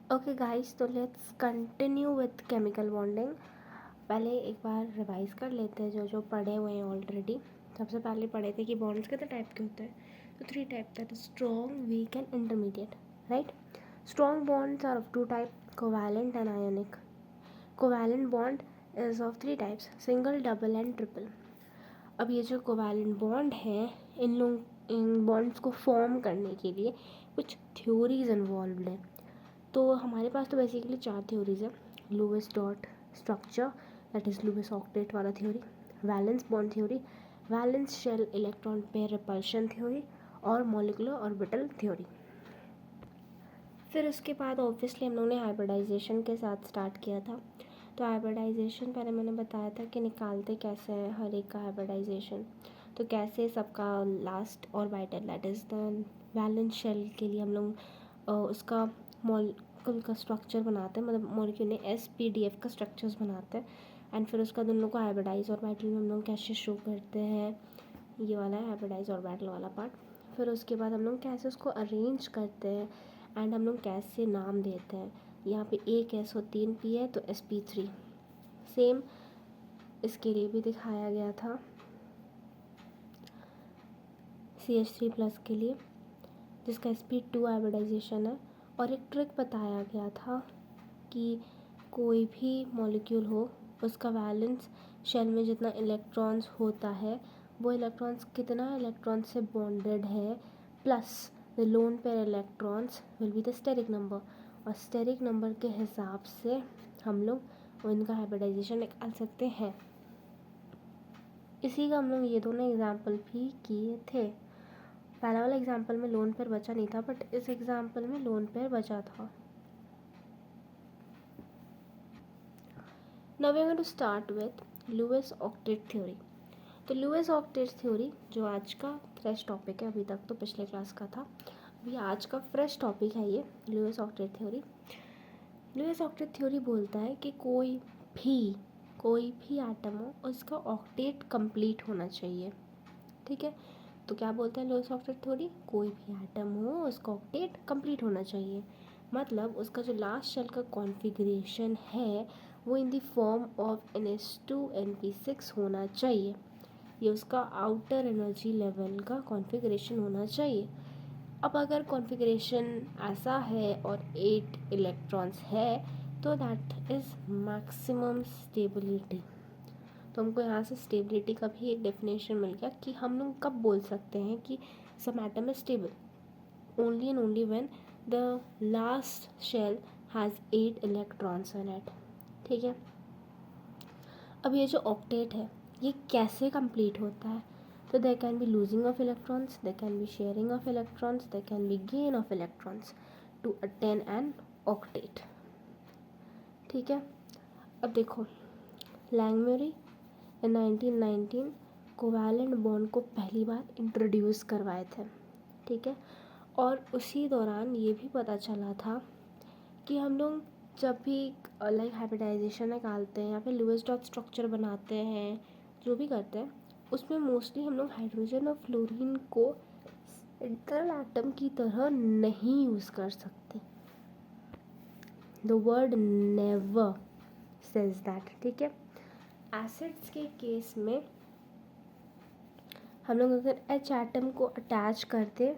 Okay guys, तो let's continue with chemical bonding. पहले एक बार रिवाइज कर लेते हैं जो जो पढ़े हुए हैं ऑलरेडी। सबसे पहले पढ़े थे कि बॉन्ड्स कितने टाइप के होते हैं। तो 3 type, that is strong, weak and intermediate, right. Strong bonds are of 2 type, covalent and ionic. Covalent bond is of 3 types, single, double and triple. अब ये जो कोवैलेंट बॉन्ड है, इन बॉन्ड्स को फॉर्म करने के लिए कुछ थ्योरीज इन्वॉल्व हैं। तो हमारे पास तो बेसिकली 4 थ्योरीज है। Lewis dot structure, that is Lewis octet वाला theory, valence bond theory, valence shell electron pair repulsion theory और मॉलिक्यूलर ऑर्बिटल थ्योरी। फिर उसके बाद ऑब्वियसली हम लोगों ने हाइब्रिडाइजेशन के साथ स्टार्ट किया था। तो हाइब्रिडाइजेशन पहले मैंने बताया था कि निकालते कैसे हैं हर एक का हाइब्रिडाइजेशन। तो कैसे सबका last orbital, that is the valence shell के लिए हम लोग उसका मॉलिक्यूल का स्ट्रक्चर बनाते हैं, मतलब मॉलिक्यूल ने SPDF का स्ट्रक्चर्स बनाते हैं। एंड फिर उसका दोनों को हाइब्रिडाइज ऑर्बिटल में हम लोग कैसे शो करते हैं, ये वाला है हाइब्रिडाइज ऑर्बिटल वाला पार्ट। फिर उसके बाद हम लोग कैसे उसको अरेंज करते हैं एंड हम लोग कैसे नाम देते हैं। यहाँ पे एक SO3P है तो sp3, सेम इसके लिए भी दिखाया गया था CH3+ के लिए, जिसका sp2 हाइब्रिडाइजेशन है। और एक ट्रिक बताया गया था कि कोई भी मॉलिक्यूल हो, उसका वैलेंस शेल में जितना इलेक्ट्रॉन्स होता है, वो इलेक्ट्रॉन्स कितना इलेक्ट्रॉन से बॉन्डेड है, plus the lone pair electrons will be the steric number. और स्टेरिक नंबर के हिसाब से हम लोग उनका हाइब्रिडाइजेशन निकाल सकते हैं। इसी का हम लोग ये दोनों एग्जाम्पल भी किए थे। पहला वाला एग्जाम्पल में लोन पेयर बचा नहीं था, बट इस एग्जाम्पल में लोन पेयर बचा था। Now we are going to start with Lewis octet theory. तो लुईस ऑक्टेट थ्योरी जो आज का फ्रेश टॉपिक है, अभी तक तो पिछले क्लास का था, अभी आज का फ्रेश टॉपिक है ये Lewis octet theory. Lewis octet theory बोलता है कि कोई भी एटम हो उसका ऑक्टेट कंप्लीट होना चाहिए, ठीक है। तो क्या बोलते हैं लुईस ऑक्टेट थ्योरी, कोई भी एटम हो उसका ऑक्टेट कंप्लीट होना चाहिए, मतलब उसका जो लास्ट शेल का कॉन्फ़िगरेशन है वो in the form of NH2 NP6 होना चाहिए। ये उसका आउटर एनर्जी लेवल का कॉन्फ़िगरेशन होना चाहिए। अब अगर कॉन्फ़िगरेशन ऐसा है और 8 इलेक्ट्रॉन्स है तो दैट इज़ मैक्सिमम स्टेबिलिटी। तो हमको यहाँ से स्टेबिलिटी का भी एक डेफिनेशन मिल गया कि हम लोग कब बोल सकते हैं कि some atom is stable, only and only when the last shell has 8 electrons in it, ठीक है। अब ये जो ऑक्टेट है ये कैसे कंप्लीट होता है, तो there can be losing of electrons, there can be sharing of electrons, there can be gain of electrons to attain an octet, ठीक है। अब देखो, लैंगम्यूरी इन 1919 कोवैलेंट बॉन्ड को पहली बार इंट्रोड्यूस करवाए थे, ठीक है। और उसी दौरान ये भी पता चला था कि हम लोग जब भी लाइक हाइब्रिडाइजेशन निकालते हैं या फिर लुईस डॉट स्ट्रक्चर बनाते हैं, जो भी करते हैं, उसमें मोस्टली हम लोग हाइड्रोजन और फ्लोरीन को सेंट्रल एटम की तरह नहीं यूज़ कर सकते। The word never says that, ठीक है। एसिड्स के केस में हम लोग अगर H एटम को अटैच करते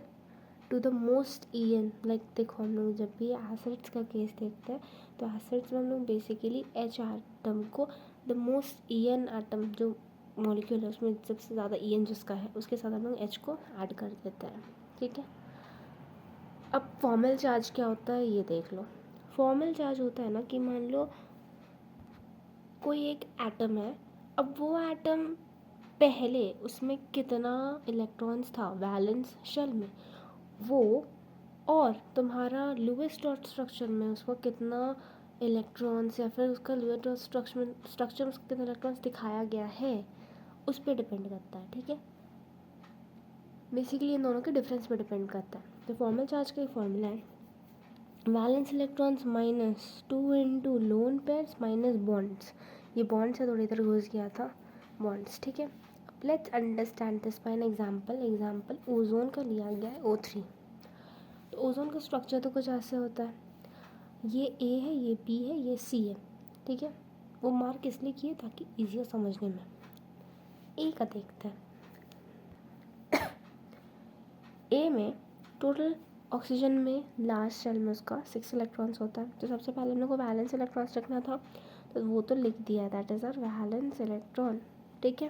to the most EN, like देखो हम लोग जब भी एसिड्स का केस देखते हैं तो एसिड्स में हम लोग बेसिकली H एटम को द मोस्ट EN एटम जो मॉलिक्यूल है उसमें सबसे ज़्यादा EN जिसका है उसके साथ हम लोग H को ऐड कर देते हैं, ठीक है। अब फॉर्मल चार्ज क्या होता है ये देख लो। फॉर्मल चार्ज होता है ना कि मान लो कोई एक एटम है, अब वो एटम पहले उसमें कितना इलेक्ट्रॉन्स था वैलेंस शेल में वो, और तुम्हारा लुईस डॉट स्ट्रक्चर में उसको कितना इलेक्ट्रॉन्स या फिर उसका लुईस डॉट स्ट्रक्चर में कितने इलेक्ट्रॉन्स दिखाया गया है उस पर डिपेंड करता है, ठीक है। बेसिकली इन दोनों के डिफरेंस पे डिपेंड करता है। तो फॉर्मल चार्ज का एक फॉर्मूला है, valence electrons -2 into lone pairs minus bonds. ये बॉन्ड्स है थोड़ी इधर घुस गया था, बॉन्ड्स, ठीक है। Let's understand this by an example ozone का लिया गया है O3। तो ओजोन का स्ट्रक्चर तो कुछ ऐसे होता है, ये ए है, ये बी है, ये सी है, ठीक है। वो मार्क इसलिए किए ताकि ईजी हो समझने में। ए का देखते हैं। ए में टोटल ऑक्सीजन में लास्ट शेल में उसका 6 इलेक्ट्रॉन्स होता है। तो सबसे पहले हम लोग को वैलेंस इलेक्ट्रॉन्स रखना था, तो वो तो लिख दिया है, that is our valence electron, ठीक है।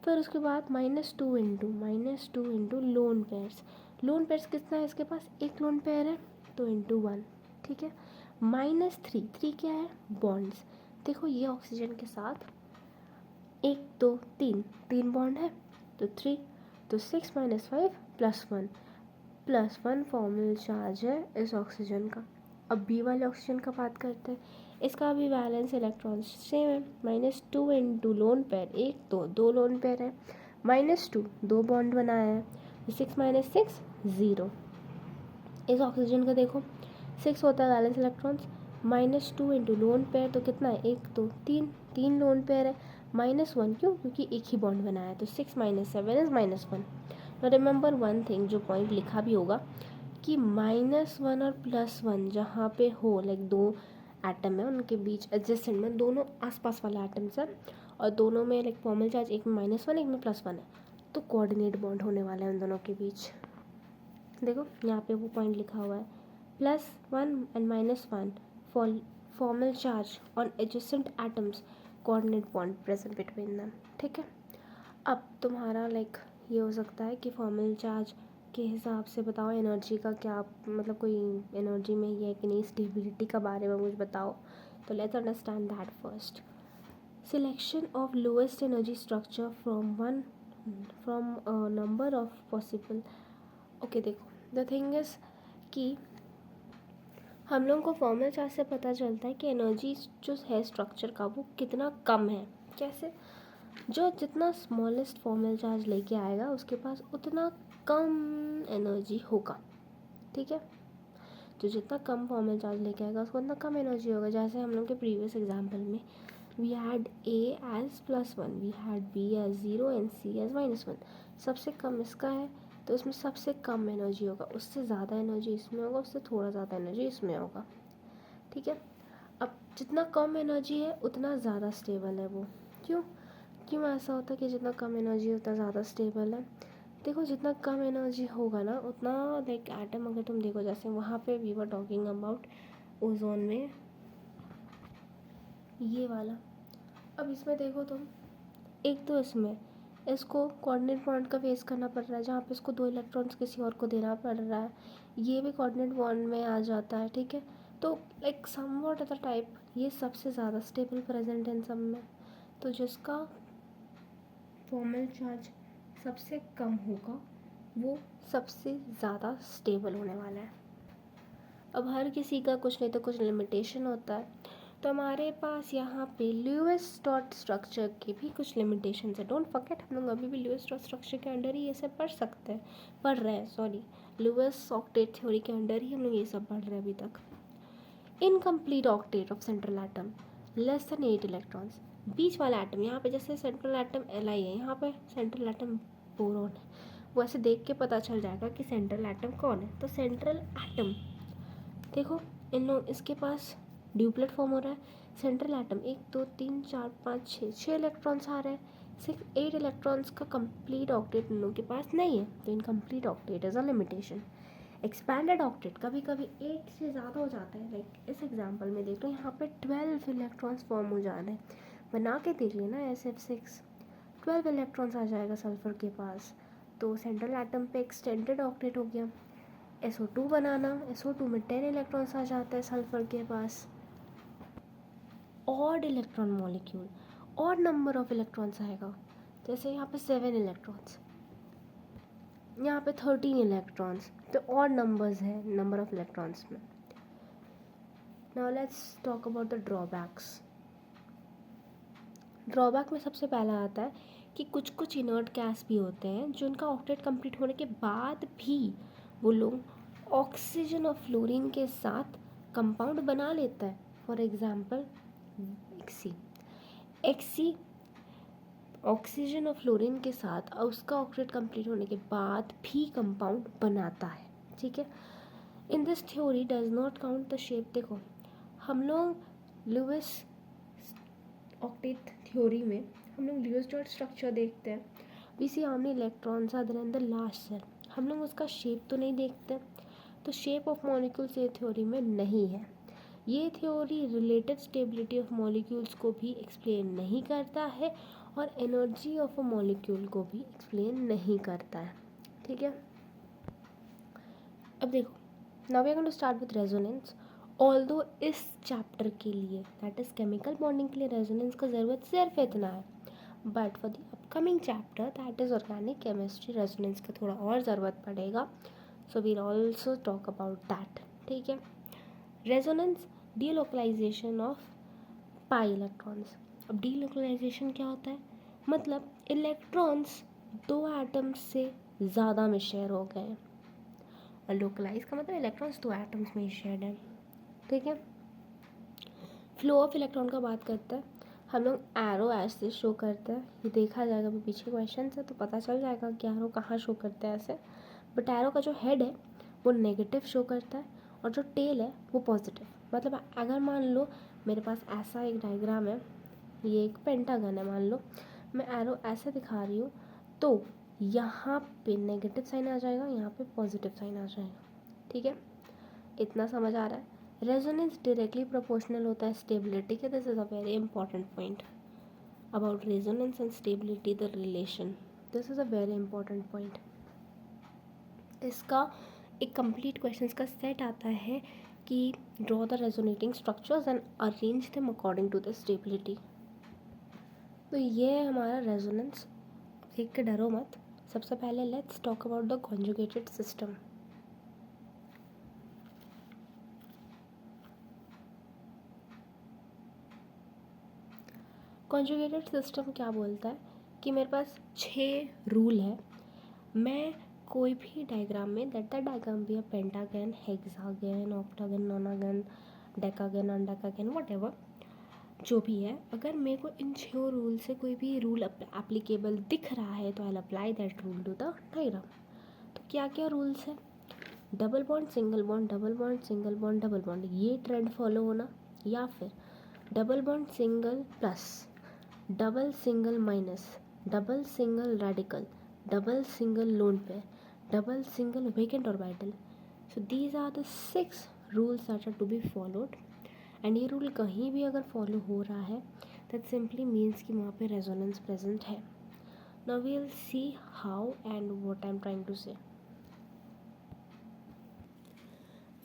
फिर उसके बाद -2 into lone pairs. Lone pairs कितना है इसके पास, एक लोन पेयर है, तो इंटू 1, ठीक है। -3 क्या है, बॉन्ड्स। देखो ये ऑक्सीजन के साथ 1 2 3 बॉन्ड है, तो 3, तो 6 - 5 +1 फॉर्मल चार्ज है इस ऑक्सीजन का। अब बी वाले ऑक्सीजन का बात करते हैं। इसका भी वैलेंस इलेक्ट्रॉन सेम है, -2 into lone pair, 1 2 lone pair है, -2 2 बॉन्ड बनाया है, 6 - 6 0। इस ऑक्सीजन का देखो 6 होता है valence electrons, -2 into lone pair, तो कितना है, 1 2 3 लोन पेयर है, -1 क्यों, क्योंकि एक ही बॉन्ड बनाया है, तो 6 - 7 इज -1। तो रिमेंबर वन थिंग, जो पॉइंट लिखा भी होगा कि -1 और +1 जहाँ पे हो, लाइक दो एटम है उनके बीच एडजेसेंट में, दोनों आसपास वाले एटम्स हैं और दोनों में लाइक फॉर्मल चार्ज, एक में -1 एक में +1 है, तो कोऑर्डिनेट बॉन्ड होने वाला है उन दोनों के बीच। देखो यहाँ पे वो पॉइंट लिखा हुआ है, +1 and -1 formal charge on adjacent atoms, coordinate bond present between them, ठीक है। अब तुम्हारा लाइक ये हो सकता है कि फॉर्मल चार्ज के हिसाब से बताओ एनर्जी का क्या, मतलब कोई एनर्जी में ये है कि नहीं, स्टेबिलिटी का बारे में मुझे बताओ। तो let's understand that first. Selection of lowest energy structure from number of possible. Okay देखो, द थिंग इज कि हम लोगों को फॉर्मल चार्ज से पता चलता है कि एनर्जी जो है स्ट्रक्चर का वो कितना कम है। कैसे, जो जितना स्मॉलेस्ट फॉर्मल चार्ज लेके आएगा उसके पास उतना कम एनर्जी होगा, ठीक है। जो जितना कम फॉर्मल चार्ज लेके आएगा उसको उतना कम एनर्जी होगा। जैसे हम लोग के प्रीवियस एग्जांपल में we had A as +1, we had B as 0 and C as -1। सबसे कम इसका है तो इसमें सबसे कम एनर्जी होगा, उससे ज़्यादा एनर्जी इसमें होगा, उससे थोड़ा ज़्यादा एनर्जी इसमें होगा, ठीक है। अब जितना कम एनर्जी है उतना ज़्यादा स्टेबल है वो। क्यों क्यों ऐसा होता है कि जितना कम एनर्जी उतना ज़्यादा स्टेबल है। देखो जितना कम एनर्जी होगा ना उतना लाइक एटम, अगर तुम देखो जैसे वहाँ पे we were talking about ozone में ये वाला, अब इसमें देखो तुम, एक तो इसमें इसको कोऑर्डिनेट बॉन्ड का फेस करना पड़ रहा है जहाँ पे इसको 2 इलेक्ट्रॉन्स किसी और को देना पड़ रहा है, ये भी कोऑर्डिनेट बॉन्ड में आ जाता है, ठीक है। तो लाइक समवॉट अदर टाइप ये सबसे ज़्यादा स्टेबल प्रेजेंट इन सब में, तो जिसका फॉर्मल चार्ज सबसे कम होगा वो सबसे ज़्यादा स्टेबल होने वाला है। अब हर किसी का कुछ नहीं तो कुछ लिमिटेशन होता है, तो हमारे पास यहाँ पे ल्यूइस डॉट स्ट्रक्चर की भी कुछ लिमिटेशन है। डोंट फॉरगेट, हम लोग अभी भी ल्यूइस डॉट स्ट्रक्चर के अंडर ही ये सब पढ़ रहे हैं, सॉरी, ल्यूइस ऑक्टेट थ्योरी के अंडर ही हम लोग ये सब पढ़ रहे हैं अभी तक। Incomplete octet of central atom less than 8 electrons. बीच वाला एटम यहाँ पे जैसे सेंट्रल एटम Li है, यहाँ पे सेंट्रल एटम बोरॉन है, वो ऐसे देख के पता चल जाएगा कि सेंट्रल एटम कौन है। तो सेंट्रल एटम देखो, इन लोग इसके पास ड्यूप्लेट फॉर्म हो रहा है। सेंट्रल एटम 1 2 3 4 5 6 इलेक्ट्रॉन्स आ रहे हैं, सिर्फ 8 इलेक्ट्रॉन्स का कंप्लीट ऑक्टेट इन लोगों के पास नहीं है, तो incomplete octet is a limitation. Expanded octet कभी कभी 8 से ज़्यादा हो जाता है, लाइक इस एग्जांपल में देख लो यहाँ पे 12 इलेक्ट्रॉन्स फॉर्म हो जा रहे हैं, बना के देख लेना SF6, 12 इलेक्ट्रॉन्स आ जाएगा सल्फर के पास, तो सेंट्रल एटम पे एक्सटेंडेड ऑक्टेट हो गया। SO2 बनाना, SO2 में 10 इलेक्ट्रॉन्स आ जाता है सल्फर के पास। Odd electron molecule, odd number of electrons आएगा, जैसे यहाँ पे 7 इलेक्ट्रॉन्स, यहाँ पे 13 इलेक्ट्रॉन्स, तो ऑड नंबर्स है नंबर ऑफ इलेक्ट्रॉन्स में। Now let's talk about the drawbacks. Drawback में सबसे पहला आता है कि कुछ कुछ इनर्ट गैस भी होते हैं जो उनका ऑक्टेट कंप्लीट होने के बाद भी वो लोग ऑक्सीजन और फ्लोरीन के साथ कंपाउंड बना लेता है। फॉर एग्जांपल एक्सी ऑक्सीजन और फ्लोरीन के साथ उसका ऑक्टेट कंप्लीट होने के बाद भी कंपाउंड बनाता है, ठीक है। In this theory does not count the shape. देखो हम लोग लुईस ऑक्टेट थ्योरी में हम लोग लुईस डॉट स्ट्रक्चर देखते हैं. We see how many electrons are there in the last shell. हम लोग उसका शेप तो नहीं देखते. तो शेप ऑफ मॉलिक्यूल्स ये थ्योरी में नहीं है. ये theory relative stability of molecules को भी एक्सप्लेन नहीं करता है और एनर्जी ऑफ अ मॉलिक्यूल को भी एक्सप्लेन नहीं करता है. ठीक है. अब देखो, now we are going to start with resonance. Although इस चैप्टर के लिए दैट इज केमिकल बॉन्डिंग के लिए रेजोनेंस का ज़रूरत सिर्फ इतना है, but for the upcoming chapter that is organic chemistry resonance का थोड़ा और ज़रूरत पड़ेगा. So we'll also talk about that. ठीक है. Resonance delocalization of pi electrons. अब डीलोकलाइजेशन क्या होता है? मतलब इलेक्ट्रॉन्स दो एटम्स से ज़्यादा में शेयर हो गए हैं. और लोकलाइज का मतलब इलेक्ट्रॉन्स दो एटम्स में ही शेयर है. ठीक है. फ्लो ऑफ इलेक्ट्रॉन का बात करते हैं. हम लोग एरो ऐसे शो करते हैं. ये देखा जाएगा अभी पीछे क्वेश्चन है तो पता चल जाएगा कि एरो कहाँ शो करते हैं ऐसे. बट एरो का जो हेड है वो नेगेटिव शो करता है और जो टेल है वो पॉजिटिव. मतलब अगर मान लो मेरे पास ऐसा एक डायग्राम है, ये एक पेंटागन है मान लो, मैं एरो ऐसे दिखा रही हूँ तो यहाँ पे नेगेटिव साइन आ जाएगा, यहाँ पे पॉजिटिव साइन आ जाएगा. ठीक है. इतना समझ आ रहा है. रेजोनेंस डायरेक्टली प्रोपोर्शनल होता है स्टेबिलिटी के. This is a very important point about resonance and stability, the relation. This is a very important point. इसका एक कंप्लीट क्वेश्चंस का सेट आता है कि draw the resonating structures and arrange them according to the stability. तो ये है हमारा रेजोनेंस. देख के डरो मत. सबसे पहले let's talk about the conjugated system. Conjugated system क्या बोलता है कि मेरे पास 6 रूल है. मैं कोई भी डायग्राम में दैट द डायग्राम भी pentagon, hexagon, octagon, nonagon, decagon, अंडाकागन, व्हाटएवर जो भी है, अगर मेरे को इन 6 रूल से कोई भी रूल एप्लीकेबल दिख रहा है तो I will apply that rule to the diagram. तो क्या क्या रूल्स है? Double bond, single bond, double bond, single bond, double bond, ये ट्रेंड फॉलो होना. या फिर double bond single plus, double single minus, double single radical, double single lone pair, double single vacant orbital. So these are the 6 rules that are to be followed. And ये रूल कहीं भी अगर follow हो रहा है दैट सिंपली मीन्स कि वहाँ पे रेजोनेंस प्रेजेंट है. Now we will see how and what I am trying to say.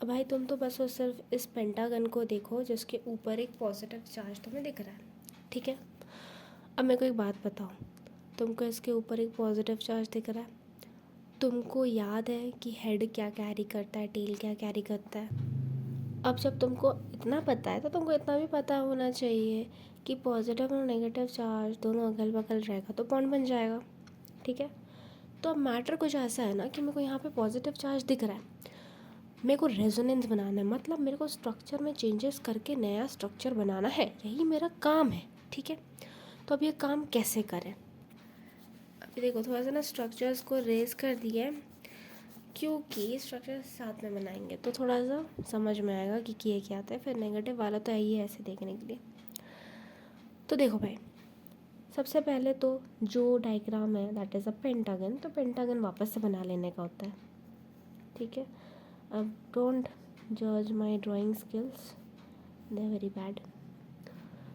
अब भाई तुम तो बस और सिर्फ इस पेंटागन को देखो जिसके ऊपर एक पॉजिटिव चार्ज तुम्हें दिख रहा है. ठीक है. अब मेरे को एक बात बताओ, तुमको इसके ऊपर एक पॉजिटिव चार्ज दिख रहा है. तुमको याद है कि हेड क्या कैरी करता है, टेल क्या कैरी करता है. अब जब तुमको इतना पता है तो तुमको इतना भी पता होना चाहिए कि पॉजिटिव और नेगेटिव चार्ज दोनों अगल बगल रहेगा तो बॉन्ड बन जाएगा. ठीक है. तो अब मैटर कुछ ऐसा है ना कि मेरे को यहाँ पे पॉजिटिव चार्ज दिख रहा है, मेरे को रेजोनेंस बनाना है, मतलब मेरे को स्ट्रक्चर में चेंजेस करके नया स्ट्रक्चर बनाना है. यही मेरा काम है. ठीक है. तो अब ये काम कैसे करें? अभी देखो थोड़ा सा ना स्ट्रक्चर्स को रेज कर दिया है क्योंकि स्ट्रक्चर्स साथ में बनाएंगे तो थोड़ा सा समझ में आएगा कि किए क्या आता है. फिर नेगेटिव वाला तो है ही है ऐसे देखने के लिए. तो देखो भाई, सबसे पहले तो जो डायग्राम है दैट इज़ अ पेंटागन, तो पेंटागन वापस से बना लेने का होता है. ठीक है. अब डोंट जज माई drawing skills, they very bad.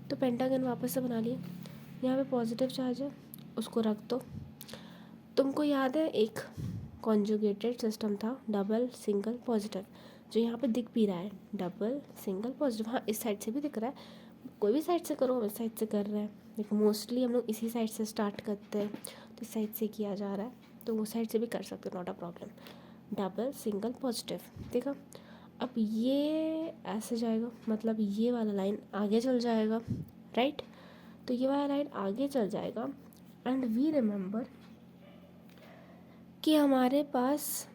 तो पेंटागन वापस से बना लिए. यहाँ पे पॉजिटिव चार्ज है, उसको रख दो. तुमको याद है एक कॉन्जुगेटेड सिस्टम था, डबल सिंगल पॉजिटिव, जो यहाँ पे दिख भी रहा है. डबल सिंगल पॉजिटिव, हाँ इस साइड से भी दिख रहा है. कोई भी साइड से करो, हम इस साइड से कर रहे हैं. लेकिन मोस्टली हम लोग इसी साइड से स्टार्ट करते हैं तो इस साइड से किया जा रहा है, तो वो साइड से भी कर सकते हो, not a problem. Double single positive. देखा. अब ये ऐसे जाएगा, मतलब ये वाला लाइन आगे चल जाएगा. राइट. तो ये वाला लाइन आगे चल जाएगा. एंड वी रिमेंबर कि हमारे पास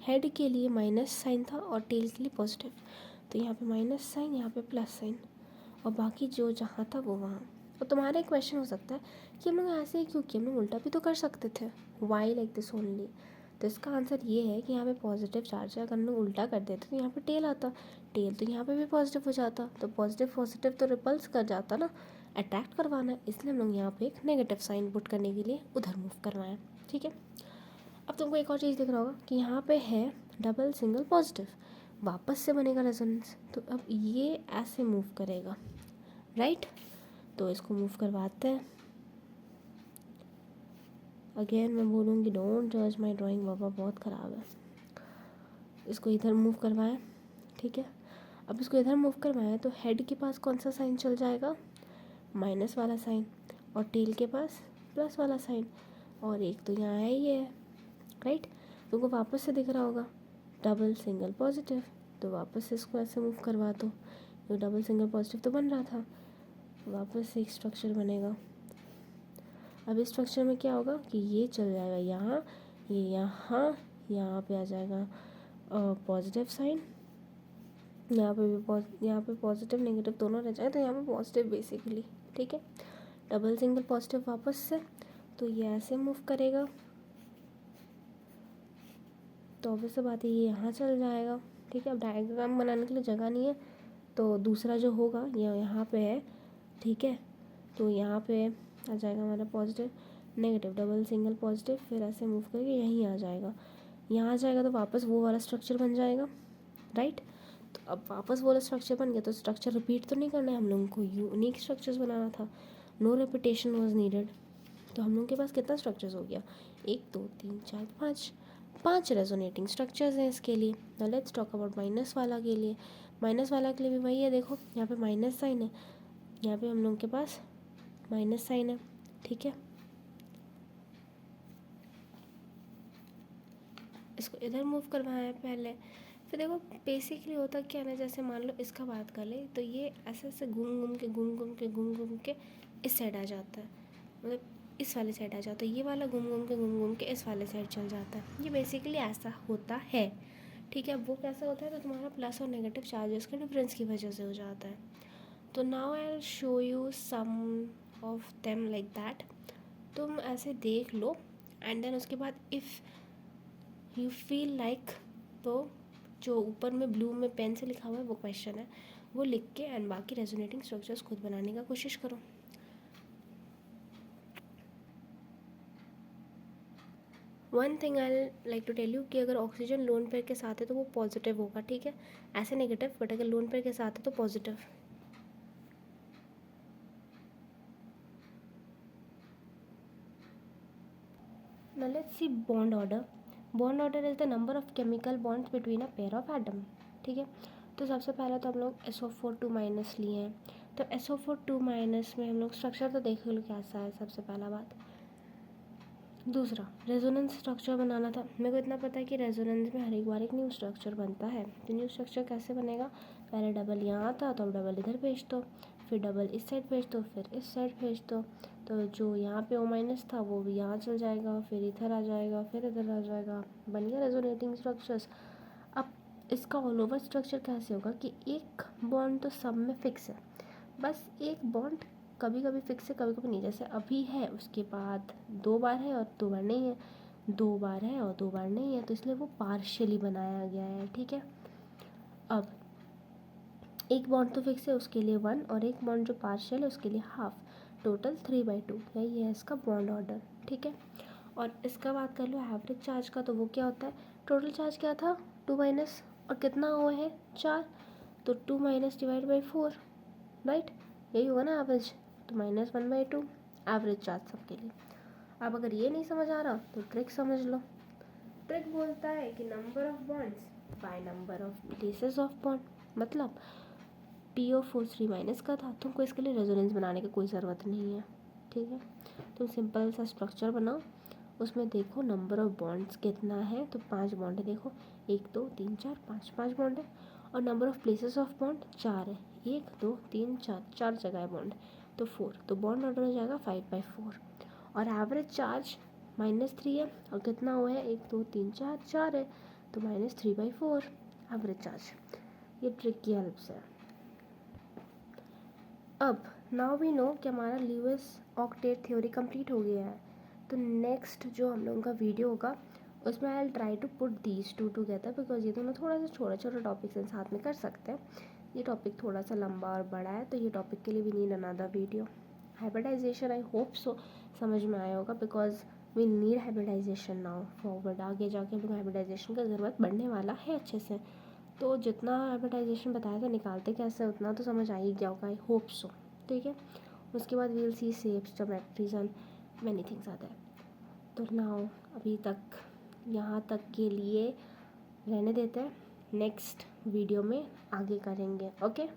हेड के लिए माइनस साइन था और टेल के लिए पॉजिटिव. तो यहाँ पे माइनस साइन, यहाँ पे प्लस साइन, और बाकी जो जहाँ था वो वहाँ. और तुम्हारा एक क्वेश्चन हो सकता है कि हम लोग ऐसे ही क्यों किया, हम लोग उल्टा भी तो कर सकते थे. Why like this only. तो इसका आंसर ये है कि यहाँ पे पॉजिटिव चार्ज है, अगर हम लोग उल्टा कर देते तो यहाँ पे टेल आता, टेल तो यहाँ पे भी पॉजिटिव हो जाता, तो पॉजिटिव पॉजिटिव तो रिपल्स कर जाता ना, अट्रैक्ट करवाना है, इसलिए हम लोग यहाँ पे एक नेगेटिव साइन पुट करने के लिए उधर मूव करवाएं। ठीक है, अब तुमको एक और चीज़ दिख रहा होगा कि यहाँ पे है डबल सिंगल पॉजिटिव, वापस से बनेगा रेजोनेंस, तो अब ये ऐसे मूव करेगा, राइट। तो इसको मूव करवाते हैं। अगेन मैं बोलूँगी डोंट जज माई ड्राइंग, बाबा बहुत ख़राब है। इसको इधर मूव करवाएं, ठीक है। अब इसको इधर मूव करवाएं तो हेड के पास कौन सा साइन चल जाएगा, माइनस वाला साइन, और टेल के पास प्लस वाला साइन, और एक तो यहाँ है ये है, राइट। तुमको वापस से दिख रहा होगा डबल सिंगल पॉजिटिव, तो वापस से इसको ऐसे मूव करवा दो, तो डबल सिंगल पॉजिटिव तो बन रहा था, वापस से एक स्ट्रक्चर बनेगा। अब इस स्ट्रक्चर में क्या होगा कि ये चल जाएगा यहाँ, ये यहाँ पे आ जाएगा पॉजिटिव साइन, यहाँ पे भी यहाँ पे पॉजिटिव नेगेटिव दोनों रह जाए, तो यहाँ पे पॉजिटिव बेसिकली, ठीक है। डबल सिंगल पॉजिटिव वापस से, तो ये ऐसे मूव करेगा, तो ऑब्वियस बात है ये यहाँ चल जाएगा, ठीक है। अब डायग्राम बनाने के लिए जगह नहीं है, तो दूसरा जो होगा ये यहाँ पे है, ठीक है। तो यहाँ पे आ जाएगा हमारा positive negative, double single positive, फिर ऐसे मूव करके यहीं आ जाएगा, यहाँ आ जाएगा, तो वापस वो वाला स्ट्रक्चर बन जाएगा, राइट। तो अब वापस वो वाला स्ट्रक्चर बन गया, तो स्ट्रक्चर रिपीट तो नहीं करना है, हम लोगों को यूनिक स्ट्रक्चर्स बनाना था, नो रिपीटेशन वाज नीडेड। तो हम लोग के पास कितना स्ट्रक्चर्स हो गया, 1 2 3 4 5 रेजोनेटिंग स्ट्रक्चर्स हैं इसके लिए। Now let's talk about minus वाला के लिए। माइनस वाला के लिए भी वही है, देखो यहाँ पे माइनस साइन है, यहाँ पे हम लोग के पास माइनस साइन है, ठीक है। इसको इधर मूव करवाया है पहले, फिर देखो बेसिकली होता क्या है, जैसे मान लो इसका बात कर ले, तो ये ऐसे ऐसे घूम के इस साइड आ जाता है, मतलब इस वाले साइड आ जाता है, ये वाला घूम के इस वाले साइड चल जाता है, ये बेसिकली ऐसा होता है, ठीक है। वो कैसा होता है, तो तुम्हारा प्लस और नेगेटिव चार्जेस के डिफरेंस की वजह से हो जाता है। तो now I will show you some of them like that, तुम ऐसे देख लो, एंड देन उसके बाद इफ़ यू फील लाइक, तो जो ऊपर में ब्लू में पेन से लिखा हुआ है वो क्वेश्चन है, वो लिख के एंड बाकी रेजोनेटिंग स्ट्रक्चर्स खुद बनाने का कोशिश करो। One thing I like to tell you कि अगर ऑक्सीजन लोन पेयर के साथ है तो वो पॉजिटिव होगा, ठीक है, ऐसे नेगेटिव, बट अगर लोन पेयर के साथ है तो positive. Now let's see bond order. Bond order is the number of chemical bonds between a pair of atom. ठीक है, तो सबसे पहले तो हम लोग SO4 2- लिए हैं, तो SO4 2- में हम लोग स्ट्रक्चर तो देख लो कैसा है, सबसे पहला बात। दूसरा रेजोनेंस स्ट्रक्चर बनाना था, मेरे को इतना पता है कि रेजोनेंस में हर एक बार एक न्यू स्ट्रक्चर बनता है, तो न्यू स्ट्रक्चर कैसे बनेगा, पहले डबल यहाँ था तो अब डबल इधर भेज दो, फिर डबल इस साइड भेज दो, फिर इस साइड भेज दो, तो जो यहाँ पे O- था वो भी यहाँ चल जाएगा, फिर इधर आ जाएगा, फिर इधर आ जाएगा, बन गया रेजोनेटिंग स्ट्रक्चर्स। अब इसका ऑल ओवर स्ट्रक्चर कैसे होगा कि एक बॉन्ड तो सब में फिक्स है, बस एक बॉन्ड कभी कभी फिक्स है कभी कभी नहीं, जैसे अभी है उसके बाद 2 बार है और 2 बार नहीं है, 2 बार है और 2 बार नहीं है, तो इसलिए वो पार्शियली बनाया गया है, ठीक है। अब एक बॉन्ड तो फिक्स है उसके लिए 1, और एक बॉन्ड जो पार्शियल है उसके लिए हाफ, टोटल 3/2, यही है इसका बॉन्ड ऑर्डर, ठीक है। और इसका बात कर लो एवरेज चार्ज का, तो वो क्या होता है, टोटल चार्ज क्या था 2- और कितना हुआ है 4, तो 2- डिवाइड बाई 4, राइट, यही होगा ना एवरेज, तो -1/2 एवरेज चार्ज सबके लिए। अब अगर ये नहीं समझ आ रहा तो ट्रिक समझ लो। ट्रिक बोलता है कि number of bonds by number of places of bond, मतलब PO43- का था, तुमको इसके लिए रेजोनेंस बनाने की कोई ज़रूरत नहीं है, ठीक है। तुम सिंपल सा स्ट्रक्चर बनाओ, उसमें देखो नंबर ऑफ बॉन्ड्स कितना है, तो 5 बॉन्ड है, देखो 1 2 3 4 5 बॉन्ड है, और number of places of bond 4 है, 1 2 3 4 जगह है बॉन्ड, तो 4, तो बॉन्ड ऑर्डर हो जाएगा 5/4, और एवरेज चार्ज -3 है, और कितना हुआ है 1 2 3 4 है, तो -3/4 एवरेज चार्ज। ये ट्रिक की हेल्प से। अब नाउ वी नो कि हमारा ल्यूइस ऑक्टेट थ्योरी कंप्लीट हो गया है, तो नेक्स्ट जो हम लोगों का वीडियो होगा उसमें I try to put these two together because ये दोनों थोड़ा सा छोटा छोटा टॉपिक्स हैं, साथ में कर सकते हैं। ये टॉपिक थोड़ा सा लंबा और बड़ा है, तो ये टॉपिक के लिए भी need another video. Hybridization I hope so समझ में आया होगा, because we need hybridization now forward. आगे जाके हम हाइब्रिडाइजेशन का ज़रूरत पड़ने वाला है अच्छे से। तो जितना हाइब्रिडाइजेशन बताया था निकालते कैसे, उतना तो समझ आ ही गया होगा, आई होप सो। ठीक है, उसके बाद we will see shapes, geometries and many things are there. तो नाउ अभी तक यहाँ तक के लिए रहने देते हैं, नेक्स्ट वीडियो में आगे करेंगे। ओके।